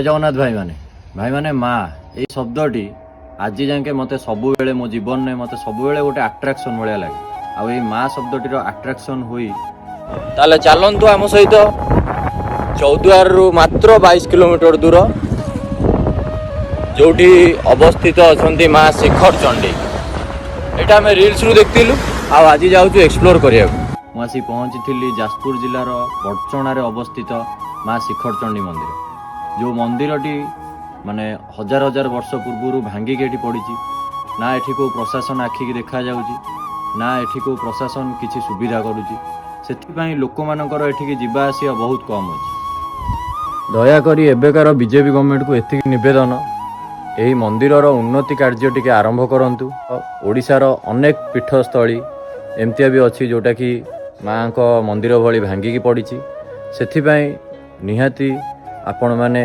जगन्नाथ भाई माने माँ ये शब्दटी आज जाके मत सब मो जीवन में मत सब गोटे आट्राक्शन भाया लगे आई माँ शब्दटीर आट्राक्शन हुई ताले चलतु आम सहित चौद्वार रु मात्र 22 किलोमीटर दूर जो अवस्थित अच्छा माँ शिखर चंडी यहाँ आम रिल्स रु देखलु आज जाऊँ एक्सप्लोर करने मुझे पहुँची जाजपुर जिलार बड़चणार अवस्थित माँ शिखर चंडी मंदिर जो मंदिरटी माने हजार हजार वर्ष पूर्व भांगिक एटी पड़ी ना एठी को प्रशासन आखिक देखा जाउची ना एठी को प्रशासन किसी सुविधा करुची से लोक मानकर एठी जीवा आसिया बहुत कम अच्छी दयाकोरी एबेकार बीजेपी गवर्नमेंट को एति निवेदन यही मंदिर उन्नति कार्य टिके आरंभ करंतु ओडिशार अनेक पीठस्थली एमतिया भी अच्छी जोटा कि माँ को मंदिर भली भांगिकी पड़ी से निहाती आपण माने